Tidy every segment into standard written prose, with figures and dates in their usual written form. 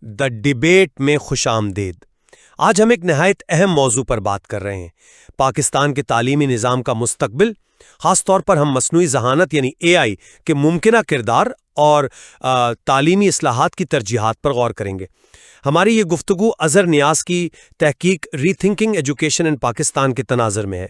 The debate میں خوش آمدید۔ آج ہم ایک نہایت اہم موضوع پر بات کر رہے ہیں، پاکستان کے تعلیمی نظام کا مستقبل۔ خاص طور پر ہم مصنوعی ذہانت یعنی اے آئی کے ممکنہ کردار اور تعلیمی اصلاحات کی ترجیحات پر غور کریں گے۔ ہماری یہ گفتگو اظہر نیاز کی تحقیق ری تھنکنگ ایجوکیشن ان پاکستان کے تناظر میں ہے۔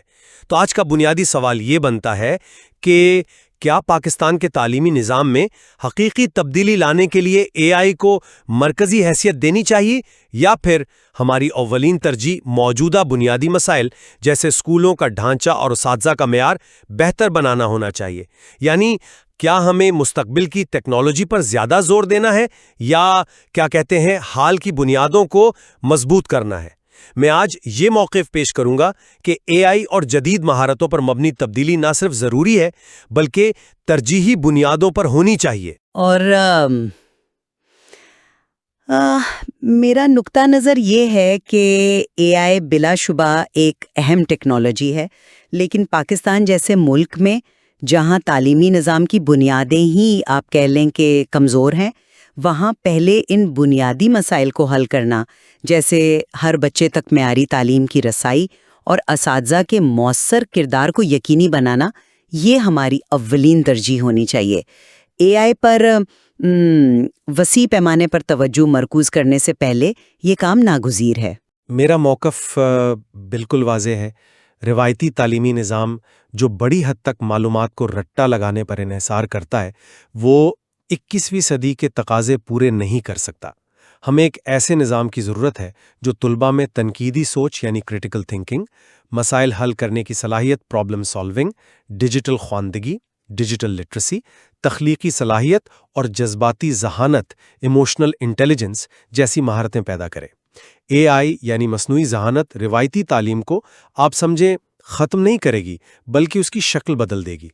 تو آج کا بنیادی سوال یہ بنتا ہے کہ کیا پاکستان کے تعلیمی نظام میں حقیقی تبدیلی لانے کے لیے اے آئی کو مرکزی حیثیت دینی چاہیے، یا پھر ہماری اولین ترجیح موجودہ بنیادی مسائل جیسے اسکولوں کا ڈھانچہ اور اساتذہ کا معیار بہتر بنانا ہونا چاہیے؟ یعنی کیا ہمیں مستقبل کی ٹیکنالوجی پر زیادہ زور دینا ہے، یا کیا کہتے ہیں حال کی بنیادوں کو مضبوط کرنا ہے؟ میں آج یہ موقف پیش کروں گا کہ اے آئی اور جدید مہارتوں پر مبنی تبدیلی نہ صرف ضروری ہے بلکہ ترجیحی بنیادوں پر ہونی چاہیے۔ اور میرا نقطہ نظر یہ ہے کہ اے آئی بلا شبہ ایک اہم ٹیکنالوجی ہے، لیکن پاکستان جیسے ملک میں جہاں تعلیمی نظام کی بنیادیں ہی آپ کہہ لیں کہ کمزور ہیں، وہاں پہلے ان بنیادی مسائل کو حل کرنا، جیسے ہر بچے تک معیاری تعلیم کی رسائی اور اساتذہ کے مؤثر کردار کو یقینی بنانا، یہ ہماری اولین ترجیح ہونی چاہیے۔ اے آئی پر وسیع پیمانے پر توجہ مرکوز کرنے سے پہلے یہ کام ناگزیر ہے۔ میرا موقف بالکل واضح ہے۔ روایتی تعلیمی نظام جو بڑی حد تک معلومات کو رٹا لگانے پر انحصار کرتا ہے، وہ 21ویں صدی کے تقاضے پورے نہیں کر سکتا۔ ہمیں ایک ایسے نظام کی ضرورت ہے جو طلباء میں تنقیدی سوچ یعنی کریٹیکل تھنکنگ، مسائل حل کرنے کی صلاحیت پرابلم سالونگ، ڈیجیٹل خواندگی ڈیجیٹل لٹریسی، تخلیقی صلاحیت اور جذباتی ذہانت ایموشنل انٹیلیجنس جیسی مہارتیں پیدا کرے۔ اے آئی یعنی مصنوعی ذہانت روایتی تعلیم کو آپ سمجھیں ختم نہیں کرے گی بلکہ اس کی شکل بدل دے گی۔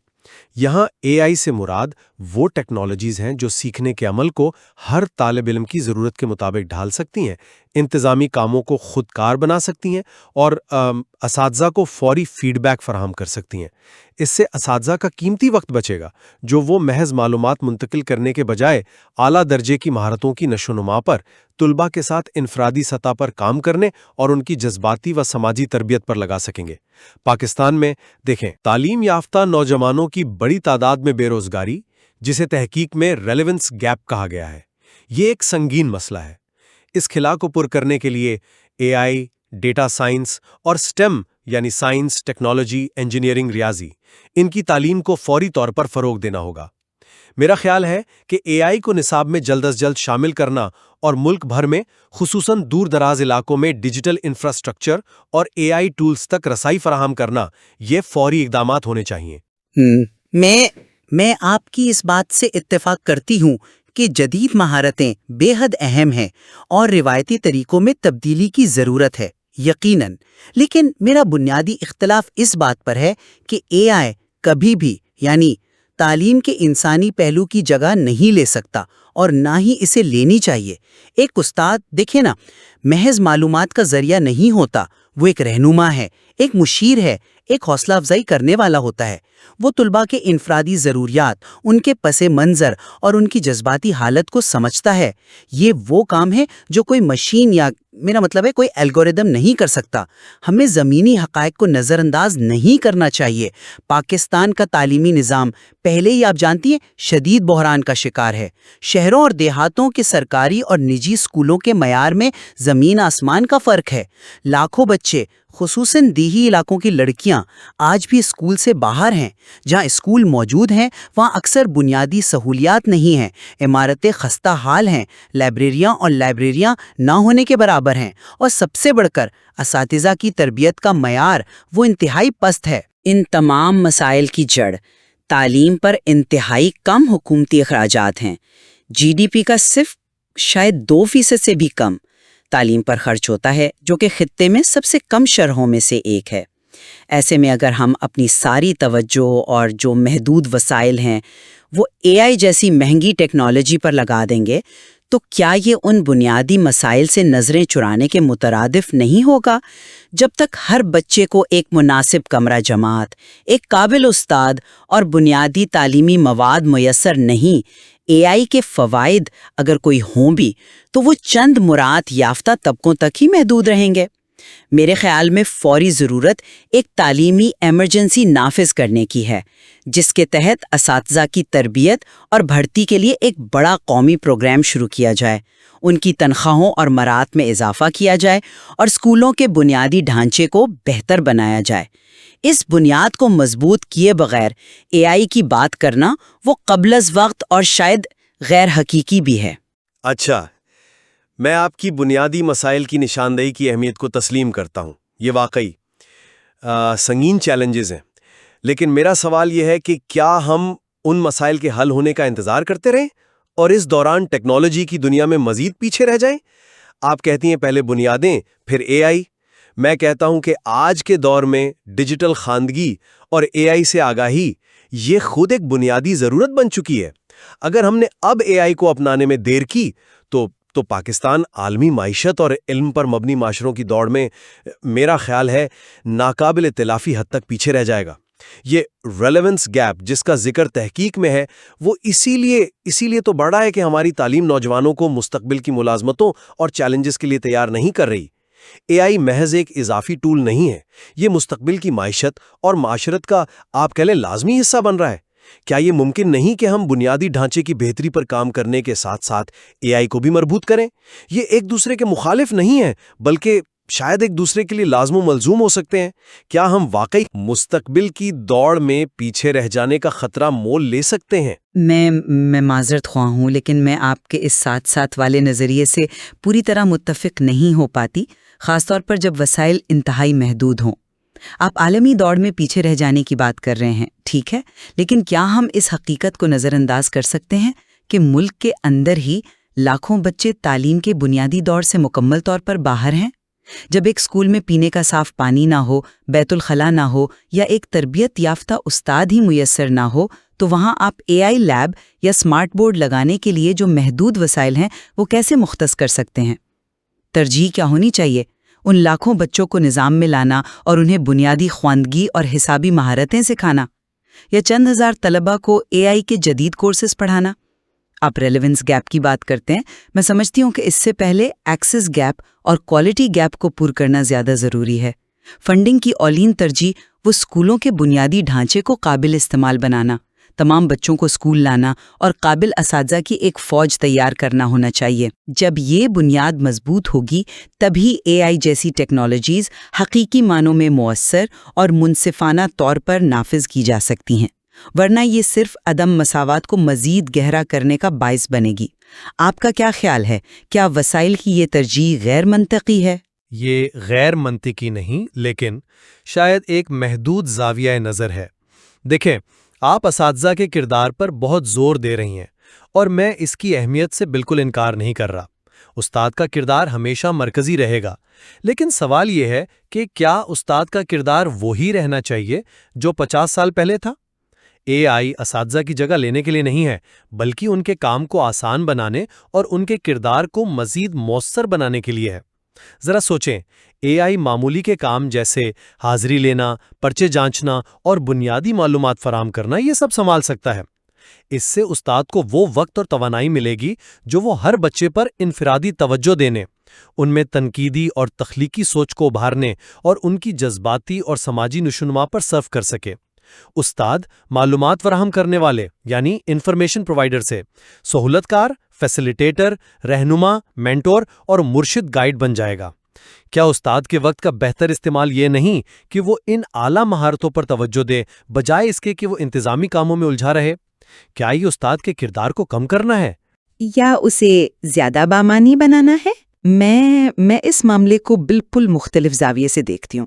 یہاں اے آئی سے مراد وہ ٹیکنالوجیز ہیں جو سیکھنے کے عمل کو ہر طالب علم کی ضرورت کے مطابق ڈھال سکتی ہیں، انتظامی کاموں کو خود کار بنا سکتی ہیں اور اساتذہ کو فوری فیڈ بیک فراہم کر سکتی ہیں۔ اس سے اساتذہ کا قیمتی وقت بچے گا جو وہ محض معلومات منتقل کرنے کے بجائے اعلیٰ درجے کی مہارتوں کی نشو و نما پر، طلباء کے ساتھ انفرادی سطح پر کام کرنے اور ان کی جذباتی و سماجی تربیت پر لگا سکیں گے۔ پاکستان میں دیکھیں، تعلیم یافتہ نوجوانوں کی بڑی تعداد میں بے روزگاری، جسے تحقیق میں ریلیونس گیپ کہا گیا ہے، یہ ایک سنگین مسئلہ ہے۔ اس خلا کو پر کرنے کے لیے اے آئی، ڈیٹا سائنس اور سٹیم یعنی سائنس، ٹیکنالوجی، انجینئرنگ، ریاضی، ان کی تعلیم کو فوری طور پر فروغ دینا ہوگا۔ میرا خیال ہے کہ اے آئی کو نصاب میں جلد از جلد شامل کرنا اور ملک بھر میں خصوصاً دور دراز علاقوں میں ڈیجیٹل انفراسٹرکچر اور اے آئی ٹولز تک رسائی فراہم کرنا، یہ فوری اقدامات ہونے چاہیے۔ میں آپ کی اس بات سے اتفاق کرتی ہوں کہ جدید مہارتیں بے حد اہم ہیں اور روایتی طریقوں میں تبدیلی کی ضرورت ہے، یقیناً۔ لیکن میرا بنیادی اختلاف اس بات پر ہے کہ اے آئی کبھی بھی یعنی تعلیم کے انسانی پہلو کی جگہ نہیں لے سکتا اور نہ ہی اسے لینی چاہیے۔ ایک استاد دیکھیں نا، محض معلومات کا ذریعہ نہیں ہوتا، وہ ایک رہنما ہے، ایک مشیر ہے، ایک حوصلہ افزائی کرنے والا ہوتا ہے۔ وہ طلباء کے انفرادی ضروریات، ان کے پس منظر اور ان کی جذباتی حالت کو سمجھتا ہے۔ یہ وہ کام ہے جو کوئی مشین یا میرا مطلب ہے کوئی الگوریدم نہیں کر سکتا۔ ہمیں زمینی حقائق کو نظر انداز نہیں کرنا چاہیے۔ پاکستان کا تعلیمی نظام پہلے ہی آپ جانتی ہیں شدید بحران کا شکار ہے۔ شہروں اور دیہاتوں کے سرکاری اور نجی اسکولوں کے معیار میں زمین آسمان کا فرق ہے۔ لاکھوں بچے، خصوصاً دیہی علاقوں کی لڑکیاں، آج بھی اسکول سے باہر ہیں۔ جہاں اسکول موجود ہیں وہاں اکثر بنیادی سہولیات نہیں ہیں، عمارتیں خستہ حال ہیں، لائبریریاں نہ ہونے کے برابر ہیں، اور سب سے بڑھ کر اساتذہ کی تربیت کا معیار وہ انتہائی پست ہے۔ ان تمام مسائل کی جڑ تعلیم پر انتہائی کم حکومتی اخراجات ہیں۔ جی ڈی پی کا صرف شاید 2% سے بھی کم تعلیم پر خرچ ہوتا ہے، جو کہ خطے میں سب سے کم شرحوں میں سے ایک ہے۔ ایسے میں اگر ہم اپنی ساری توجہ اور جو محدود وسائل ہیں وہ اے آئی جیسی مہنگی ٹیکنالوجی پر لگا دیں گے تو کیا یہ ان بنیادی مسائل سے نظریں چرانے کے مترادف نہیں ہوگا؟ جب تک ہر بچے کو ایک مناسب کمرہ جماعت، ایک قابل استاد اور بنیادی تعلیمی مواد میسر نہیں، اے آئی کے فوائد اگر کوئی ہوں بھی تو وہ چند مراعات یافتہ طبقوں تک ہی محدود رہیں گے۔ میرے خیال میں فوری ضرورت ایک تعلیمی ایمرجنسی نافذ کرنے کی ہے، جس کے تحت اساتذہ کی تربیت اور بھرتی کے لیے ایک بڑا قومی پروگرام شروع کیا جائے، ان کی تنخواہوں اور مراعات میں اضافہ کیا جائے اور اسکولوں کے بنیادی ڈھانچے کو بہتر بنایا جائے۔ اس بنیاد کو مضبوط کیے بغیر اے آئی کی بات کرنا وہ قبل از وقت اور شاید غیر حقیقی بھی ہے۔ اچھا، میں آپ کی بنیادی مسائل کی نشاندہی کی اہمیت کو تسلیم کرتا ہوں۔ یہ واقعی سنگین چیلنجز ہیں، لیکن میرا سوال یہ ہے کہ کیا ہم ان مسائل کے حل ہونے کا انتظار کرتے رہیں اور اس دوران ٹیکنالوجی کی دنیا میں مزید پیچھے رہ جائیں؟ آپ کہتی ہیں پہلے بنیادیں پھر اے آئی، میں کہتا ہوں کہ آج کے دور میں ڈیجیٹل خواندگی اور اے آئی سے آگاہی یہ خود ایک بنیادی ضرورت بن چکی ہے۔ اگر ہم نے اب اے آئی کو اپنانے میں دیر کی تو پاکستان عالمی معیشت اور علم پر مبنی معاشروں کی دوڑ میں میرا خیال ہے ناقابل تلافی حد تک پیچھے رہ جائے گا۔ یہ ریلیونس گیپ جس کا ذکر تحقیق میں ہے وہ اسی لیے تو بڑھ رہا ہے کہ ہماری تعلیم نوجوانوں کو مستقبل کی ملازمتوں اور چیلنجز کے لیے تیار نہیں کر رہی۔ اے آئی محض ایک اضافی ٹول نہیں ہے، یہ مستقبل کی معیشت اور معاشرت کا آپ کہہ لیں لازمی حصہ بن رہا ہے۔ کیا یہ ممکن نہیں کہ ہم بنیادی ڈھانچے کی بہتری پر کام کرنے کے ساتھ ساتھ اے آئی کو بھی مربوط کریں؟ یہ ایک دوسرے کے مخالف نہیں ہیں، بلکہ شاید ایک دوسرے کے لیے لازم و ملزوم ہو سکتے ہیں۔ کیا ہم واقعی مستقبل کی دوڑ میں پیچھے رہ جانے کا خطرہ مول لے سکتے ہیں؟ میں معذرت خواہ ہوں، لیکن میں آپ کے اس ساتھ ساتھ والے نظریے سے پوری طرح متفق نہیں ہو پاتی، خاص طور پر جب وسائل انتہائی محدود ہوں۔ آپ عالمی دوڑ میں پیچھے رہ جانے کی بات کر رہے ہیں، ٹھیک ہے، لیکن کیا ہم اس حقیقت کو نظر انداز کر سکتے ہیں کہ ملک کے اندر ہی لاکھوں بچے تعلیم کے بنیادی دور سے مکمل طور پر باہر ہیں؟ جب ایک اسکول میں پینے کا صاف پانی نہ ہو، بیت الخلا نہ ہو یا ایک تربیت یافتہ استاد ہی میسر نہ ہو، تو وہاں آپ اے آئی لیب یا اسمارٹ بورڈ لگانے کے لیے جو محدود وسائل ہیں وہ کیسے مختص کر سکتے ہیں؟ ترجیح کیا ہونی چاہیے؟ ان لاکھوں بچوں کو نظام میں لانا اور انہیں بنیادی خواندگی اور حسابی مہارتیں سکھانا، یا چند ہزار طلبہ کو اے آئی کے جدید کورسز پڑھانا؟ آپ ریلیونس گیپ کی بات کرتے ہیں، میں سمجھتی ہوں کہ اس سے پہلے ایکسس گیپ اور کوالٹی گیپ کو پور کرنا زیادہ ضروری ہے۔ فنڈنگ کی اولین ترجیح وہ اسکولوں کے بنیادی ڈھانچے کو قابل استعمال بنانا، تمام بچوں کو اسکول لانا اور قابل اساتذہ کی ایک فوج تیار کرنا ہونا چاہیے۔ جب یہ بنیاد مضبوط ہوگی تبھی اے آئی جیسی ٹیکنالوجیز حقیقی معنوں میں مؤثر اور منصفانہ طور پر نافذ کی جا سکتی ہیں، ورنہ یہ صرف عدم مساوات کو مزید گہرا کرنے کا باعث بنے گی۔ آپ کا کیا خیال ہے؟ کیا وسائل کی یہ ترجیح غیر منطقی ہے؟ یہ غیر منطقی نہیں، لیکن شاید ایک محدود زاویہ نظر ہے۔ دیکھیں، آپ اساتذہ کے کردار پر بہت زور دے رہی ہیں اور میں اس کی اہمیت سے بالکل انکار نہیں کر رہا۔ استاد کا کردار ہمیشہ مرکزی رہے گا، لیکن سوال یہ ہے کہ کیا استاد کا کردار وہی رہنا چاہیے جو 50 سال پہلے تھا؟ اے آئی اساتذہ کی جگہ لینے کے لیے نہیں ہے، بلکہ ان کے کام کو آسان بنانے اور ان کے کردار کو مزید مؤثر بنانے کے لیے ہے۔ ذرا سوچیں، اے آئی معمولی کے کام جیسے حاضری لینا، پرچے جانچنا اور بنیادی معلومات فراہم کرنا یہ سب سنبھال سکتا ہے۔ اس سے استاد کو وہ وقت اور توانائی ملے گی جو وہ ہر بچے پر انفرادی توجہ دینے، ان میں تنقیدی اور تخلیقی سوچ کو ابھارنے اور ان کی جذباتی اور سماجی نشوونما پر صرف کر سکے۔ استاد معلومات فراہم کرنے والے یعنی انفارمیشن پرووائیڈر سے سہولت کار، فیسیلیٹیٹر، رہنما، مینٹور اور مرشد گائیڈ بن جائے گا۔ کیا استاد کے وقت کا بہتر استعمال یہ نہیں کہ وہ ان اعلیٰ مہارتوں پر توجہ دے بجائے اس کے کہ وہ انتظامی کاموں میں الجھا رہے؟ کیا یہ استاد کے کردار کو کم کرنا ہے یا اسے زیادہ بامانی بنانا ہے؟ میں اس معاملے کو بالکل مختلف زاویے سے دیکھتی ہوں۔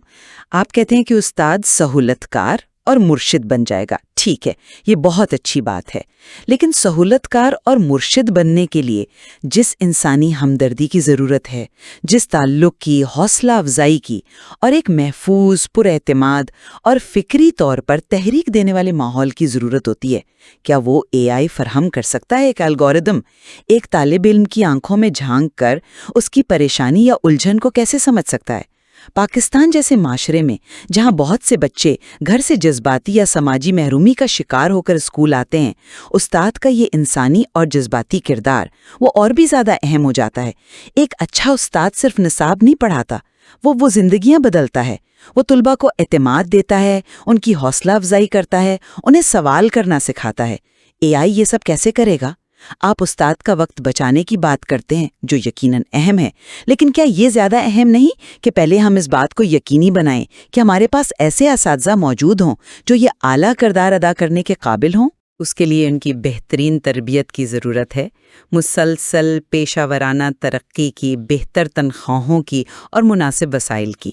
آپ کہتے ہیں کہ استاد سہولت کار اور مرشد بن جائے گا. ٹھیک ہے، یہ بہت اچھی بات ہے. لیکن سہولت کار اور مرشد بننے کے لیے جس انسانی ہمدردی کی ضرورت ہے، جس تعلق کی، حوصلہ افزائی کی اور ایک محفوظ، پر اعتماد اور فکری طور پر تحریک دینے والے ماحول کی ضرورت ہوتی ہے، کیا وہ اے آئی فراہم کر سکتا ہے؟ ایک الگوریدم ایک طالب علم کی آنکھوں میں جھانک کر اس کی پریشانی یا الجھن کو کیسے سمجھ سکتا ہے؟ پاکستان جیسے معاشرے میں جہاں بہت سے بچے گھر سے جذباتی یا سماجی محرومی کا شکار ہو کر اسکول آتے ہیں، استاد کا یہ انسانی اور جذباتی کردار وہ اور بھی زیادہ اہم ہو جاتا ہے. ایک اچھا استاد صرف نصاب نہیں پڑھاتا، وہ زندگیاں بدلتا ہے. وہ طلباء کو اعتماد دیتا ہے، ان کی حوصلہ افزائی کرتا ہے، انہیں سوال کرنا سکھاتا ہے. اے آئی یہ سب کیسے کرے گا؟ آپ استاد کا وقت بچانے کی بات کرتے ہیں، جو یقیناً اہم ہے، لیکن کیا یہ زیادہ اہم نہیں کہ پہلے ہم اس بات کو یقینی بنائیں کہ ہمارے پاس ایسے اساتذہ موجود ہوں جو یہ اعلیٰ کردار ادا کرنے کے قابل ہوں؟ اس کے لیے ان کی بہترین تربیت کی ضرورت ہے، مسلسل پیشہ ورانہ ترقی کی، بہتر تنخواہوں کی اور مناسب وسائل کی.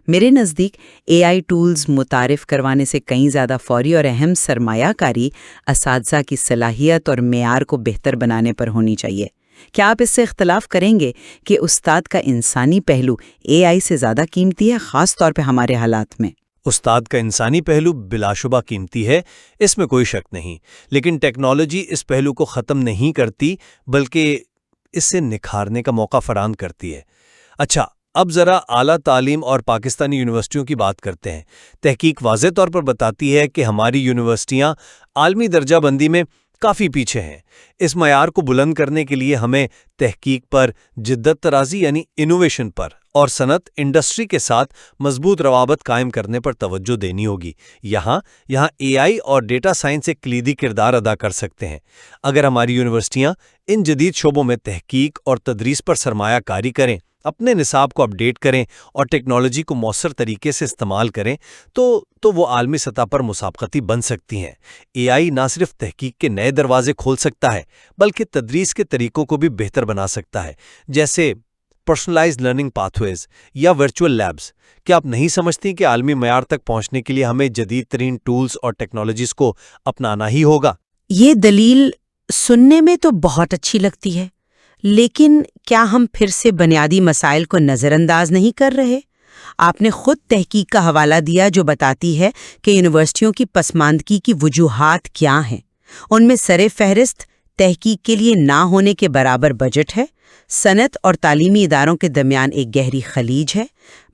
میرے نزدیک اے آئی ٹولز متعارف کروانے سے کہیں زیادہ فوری اور اہم سرمایہ کاری اساتذہ کی صلاحیت اور معیار کو بہتر بنانے پر ہونی چاہیے. کیا آپ اس سے اختلاف کریں گے کہ استاد کا انسانی پہلو اے آئی سے زیادہ قیمتی ہے، خاص طور پہ ہمارے حالات میں؟ استاد کا انسانی پہلو بلا شبہ قیمتی ہے، اس میں کوئی شک نہیں، لیکن ٹیکنالوجی اس پہلو کو ختم نہیں کرتی بلکہ اس سے نکھارنے کا موقع فراہم کرتی ہے. اچھا، اب ذرا اعلیٰ تعلیم اور پاکستانی یونیورسٹیوں کی بات کرتے ہیں. تحقیق واضح طور پر بتاتی ہے کہ ہماری یونیورسٹیاں عالمی درجہ بندی میں کافی پیچھے ہیں. اس معیار کو بلند کرنے کے لیے ہمیں تحقیق پر جدت طرازی یعنی انوویشن پر اور صنعت انڈسٹری کے ساتھ مضبوط روابط قائم کرنے پر توجہ دینی ہوگی. یہاں اے آئی اور ڈیٹا سائنس ایک کلیدی کردار ادا کر سکتے ہیں. اگر ہماری یونیورسٹیاں ان جدید شعبوں میں تحقیق اور تدریس پر سرمایہ کاری کریں، اپنے نصاب کو اپڈیٹ کریں اور ٹیکنالوجی کو مؤثر طریقے سے استعمال کریں تو وہ عالمی سطح پر مسابقتی بن سکتی ہیں. اے آئی نہ صرف تحقیق کے نئے دروازے کھول سکتا ہے بلکہ تدریس کے طریقوں کو بھی بہتر بنا سکتا ہے، جیسے پرسنلائزڈ لرننگ پاتھ ویز یا ورچوئل لیبز. کیا آپ نہیں سمجھتی کہ عالمی معیار تک پہنچنے کے لیے ہمیں جدید ترین ٹولز اور ٹیکنالوجیز کو اپنانا ہی ہوگا؟ یہ دلیل سننے میں تو بہت اچھی لگتی ہے، لیکن کیا ہم پھر سے بنیادی مسائل کو نظر انداز نہیں کر رہے؟ آپ نے خود تحقیق کا حوالہ دیا جو بتاتی ہے کہ یونیورسٹیوں کی پسماندگی کی وجوہات کیا ہیں. ان میں سر فہرست تحقیق کے لیے نہ ہونے کے برابر بجٹ ہے، صنعت اور تعلیمی اداروں کے درمیان ایک گہری خلیج ہے،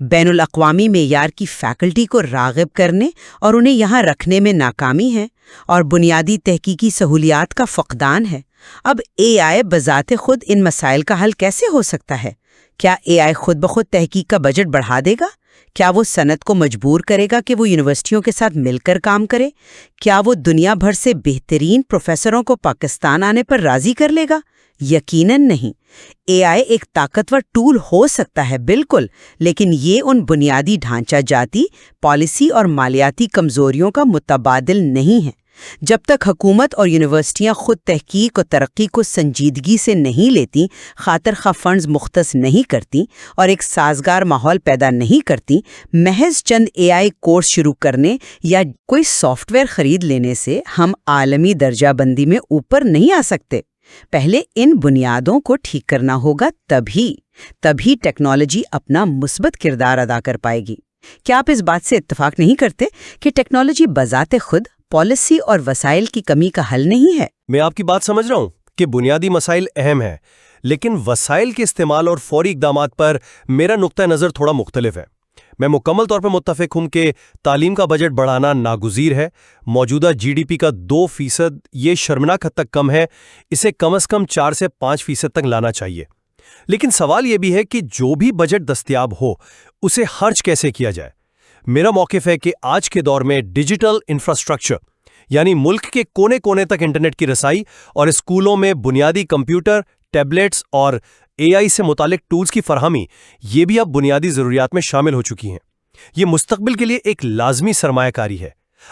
بین الاقوامی معیار کی فیکلٹی کو راغب کرنے اور انہیں یہاں رکھنے میں ناکامی ہے، اور بنیادی تحقیقی سہولیات کا فقدان ہے. اب اے آئی بذات خود ان مسائل کا حل کیسے ہو سکتا ہے؟ کیا اے آئی خود بخود تحقیق کا بجٹ بڑھا دے گا؟ کیا وہ صنعت کو مجبور کرے گا کہ وہ یونیورسٹیوں کے ساتھ مل کر کام کرے؟ کیا وہ دنیا بھر سے بہترین پروفیسروں کو پاکستان آنے پر راضی کر لے گا؟ یقیناً نہیں. اے آئی ایک طاقتور ٹول ہو سکتا ہے بالکل، لیکن یہ ان بنیادی ڈھانچہ جاتی، پالیسی اور مالیاتی کمزوریوں کا متبادل نہیں ہے. جب تک حکومت اور یونیورسٹیاں خود تحقیق و ترقی کو سنجیدگی سے نہیں لیتی، خاطر خواہ فنڈز مختص نہیں کرتی اور ایک سازگار ماحول پیدا نہیں کرتی، محض چند اے آئی کورس شروع کرنے یا کوئی سافٹ ویئر خرید لینے سے ہم عالمی درجہ بندی میں اوپر نہیں آ سکتے. پہلے ان بنیادوں کو ٹھیک کرنا ہوگا، تبھی ٹیکنالوجی اپنا مثبت کردار ادا کر پائے گی. کیا آپ اس بات سے اتفاق نہیں کرتے کہ ٹیکنالوجی بذات خود پالیسی اور وسائل کی کمی کا حل نہیں ہے؟ میں آپ کی بات سمجھ رہا ہوں کہ بنیادی مسائل اہم ہیں، لیکن وسائل کے استعمال اور فوری اقدامات پر میرا نقطہ نظر تھوڑا مختلف ہے. میں مکمل طور پر متفق ہوں کہ تعلیم کا بجٹ بڑھانا ناگزیر ہے. موجودہ جی ڈی پی کا 2% یہ شرمناک حد تک کم ہے، اسے کم از کم 4 سے 5% تک لانا چاہیے. لیکن سوال یہ بھی ہے کہ جو بھی بجٹ دستیاب ہو اسے خرچ کیسے کیا جائے. میرا موقف ہے کہ آج کے دور میں ڈیجیٹل انفراسٹرکچر یعنی ملک کے کونے کونے تک انٹرنیٹ کی رسائی اور اسکولوں میں بنیادی کمپیوٹر، ٹیبلیٹس اور اے آئی سے متعلق ٹولز کی فراہمی، یہ بھی اب بنیادی ضروریات میں شامل ہو چکی ہیں. یہ مستقبل کے لیے ایک لازمی سرمایہ کاری ہے.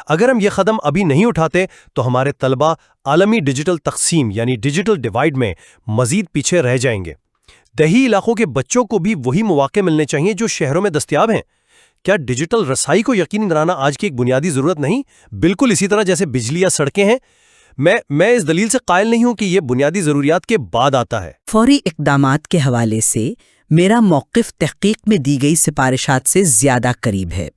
اگر ہم یہ قدم ابھی نہیں اٹھاتے تو ہمارے طلبہ عالمی ڈیجیٹل تقسیم یعنی ڈیجیٹل ڈیوائیڈ میں مزید پیچھے رہ جائیں گے. دیہی علاقوں کے بچوں کو بھی وہی مواقع ملنے چاہیے جو شہروں میں دستیاب ہیں. کیا ڈیجیٹل رسائی کو یقینی بنانا آج کی ایک بنیادی ضرورت نہیں؟ بالکل اسی طرح جیسے بجلی یا سڑکیں ہیں۔ میں اس دلیل سے قائل نہیں ہوں کہ یہ بنیادی ضروریات کے بعد آتا ہے۔ فوری اقدامات کے حوالے سے میرا موقف تحقیق میں دی گئی سفارشات سے زیادہ قریب ہے۔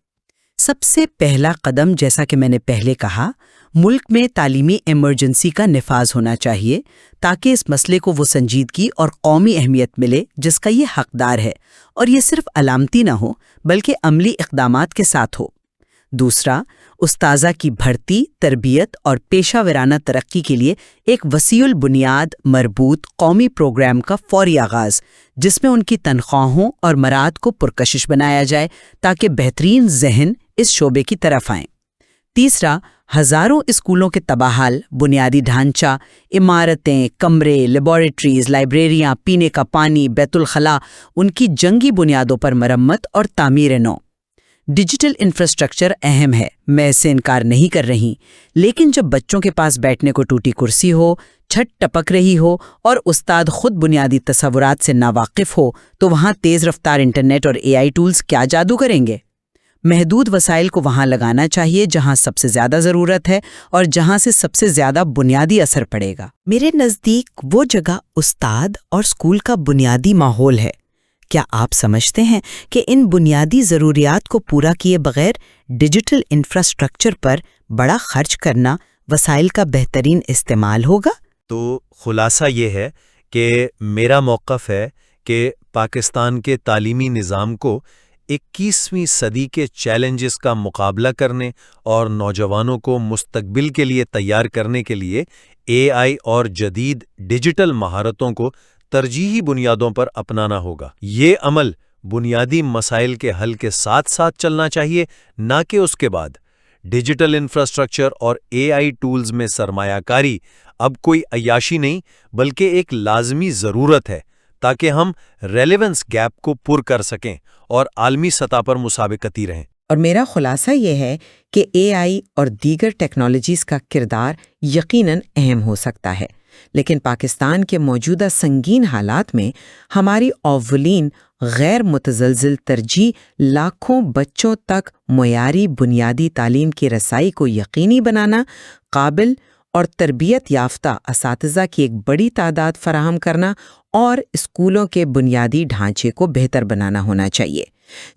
سب سے پہلا قدم، جیسا کہ میں نے پہلے کہا، ملک میں تعلیمی ایمرجنسی کا نفاذ ہونا چاہیے تاکہ اس مسئلے کو وہ سنجیدگی اور قومی اہمیت ملے جس کا یہ حقدار ہے، اور یہ صرف علامتی نہ ہو بلکہ عملی اقدامات کے ساتھ ہو۔ دوسرا، استاذہ کی بھرتی، تربیت اور پیشہ ورانہ ترقی کے لیے ایک وسیع البنیاد مربوط قومی پروگرام کا فوری آغاز، جس میں ان کی تنخواہوں اور مراعات کو پرکشش بنایا جائے تاکہ بہترین ذہن اس شعبے کی طرف آئیں۔ تیسرا، ہزاروں اسکولوں کے تباہال، بنیادی ڈھانچہ، عمارتیں، کمرے، لیبارٹریز، لائبریریاں، پینے کا پانی، بیت الخلاء، ان کی جنگی بنیادوں پر مرمت اور تعمیر نو۔ ڈیجیٹل انفراسٹرکچر اہم ہے، میں اس سے انکار نہیں کر رہی، لیکن جب بچوں کے پاس بیٹھنے کو ٹوٹی کرسی ہو، چھت ٹپک رہی ہو اور استاد خود بنیادی تصورات سے ناواقف ہو، تو وہاں تیز رفتار انٹرنیٹ اور AI ٹولز کیا جادو کریں گے؟ محدود وسائل کو وہاں لگانا چاہیے جہاں سب سے زیادہ ضرورت ہے اور جہاں سے سب سے زیادہ بنیادی اثر پڑے گا۔ میرے نزدیک وہ جگہ استاد اور اسکول کا بنیادی ماحول ہے۔ کیا آپ سمجھتے ہیں کہ ان بنیادی ضروریات کو پورا کیے بغیر ڈیجیٹل انفراسٹرکچر پر بڑا خرچ کرنا وسائل کا بہترین استعمال ہوگا؟ تو خلاصہ یہ ہے کہ میرا موقف ہے کہ پاکستان کے تعلیمی نظام کو 21ویں صدی کے چیلنجز کا مقابلہ کرنے اور نوجوانوں کو مستقبل کے لیے تیار کرنے کے لیے AI اور جدید ڈیجیٹل مہارتوں کو ترجیحی بنیادوں پر اپنانا ہوگا۔ یہ عمل بنیادی مسائل کے حل کے ساتھ ساتھ چلنا چاہیے، نہ کہ اس کے بعد۔ ڈیجیٹل انفراسٹرکچر اور AI ٹولز میں سرمایہ کاری اب کوئی عیاشی نہیں بلکہ ایک لازمی ضرورت ہے تاکہ ہم ریلیونس گیپ کو پر کر سکیں اور عالمی سطح پر مسابقتی رہیں۔ اور میرا خلاصہ یہ ہے کہ AI اور دیگر ٹیکنالوجیز کا کردار یقیناً اہم ہو سکتا ہے، لیکن پاکستان کے موجودہ سنگین حالات میں ہماری اولین غیر متزلزل ترجیح لاکھوں بچوں تک معیاری بنیادی تعلیم کی رسائی کو یقینی بنانا، قابل اور تربیت یافتہ اساتذہ کی ایک بڑی تعداد فراہم کرنا اور اسکولوں کے بنیادی ڈھانچے کو بہتر بنانا ہونا چاہیے۔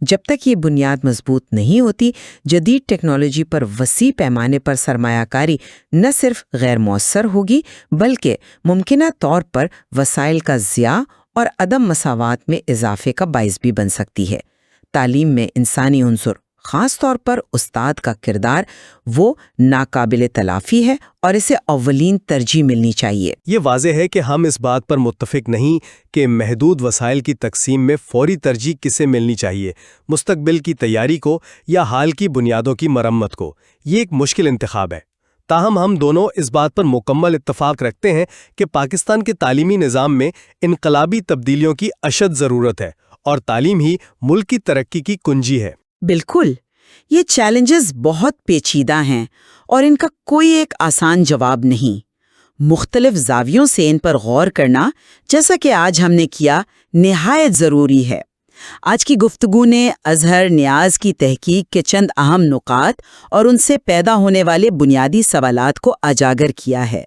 جب تک یہ بنیاد مضبوط نہیں ہوتی، جدید ٹیکنالوجی پر وسیع پیمانے پر سرمایہ کاری نہ صرف غیر مؤثر ہوگی بلکہ ممکنہ طور پر وسائل کا ضیاع اور عدم مساوات میں اضافے کا باعث بھی بن سکتی ہے۔ تعلیم میں انسانی عنصر، خاص طور پر استاد کا کردار، وہ ناقابل تلافی ہے اور اسے اولین ترجیح ملنی چاہیے۔ یہ واضح ہے کہ ہم اس بات پر متفق نہیں کہ محدود وسائل کی تقسیم میں فوری ترجیح کسے ملنی چاہیے، مستقبل کی تیاری کو یا حال کی بنیادوں کی مرمت کو۔ یہ ایک مشکل انتخاب ہے، تاہم ہم دونوں اس بات پر مکمل اتفاق رکھتے ہیں کہ پاکستان کے تعلیمی نظام میں انقلابی تبدیلیوں کی اشد ضرورت ہے اور تعلیم ہی ملک کی ترقی کی کنجی ہے۔ بالکل، یہ چیلنجز بہت پیچیدہ ہیں اور ان کا کوئی ایک آسان جواب نہیں۔ مختلف زاویوں سے ان پر غور کرنا، جیسا کہ آج ہم نے کیا، نہایت ضروری ہے۔ آج کی گفتگو نے اظہر نیاز کی تحقیق کے چند اہم نکات اور ان سے پیدا ہونے والے بنیادی سوالات کو اجاگر کیا ہے۔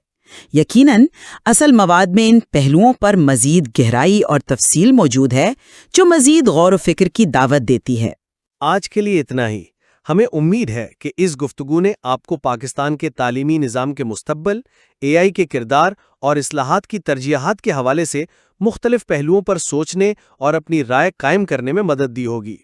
یقیناً اصل مواد میں ان پہلوؤں پر مزید گہرائی اور تفصیل موجود ہے جو مزید غور و فکر کی دعوت دیتی ہے۔ آج کے لیے اتنا ہی۔ ہمیں امید ہے کہ اس گفتگو نے آپ کو پاکستان کے تعلیمی نظام کے مستقبل، AI کے کردار اور اصلاحات کی ترجیحات کے حوالے سے مختلف پہلوؤں پر سوچنے اور اپنی رائے قائم کرنے میں مدد دی ہوگی۔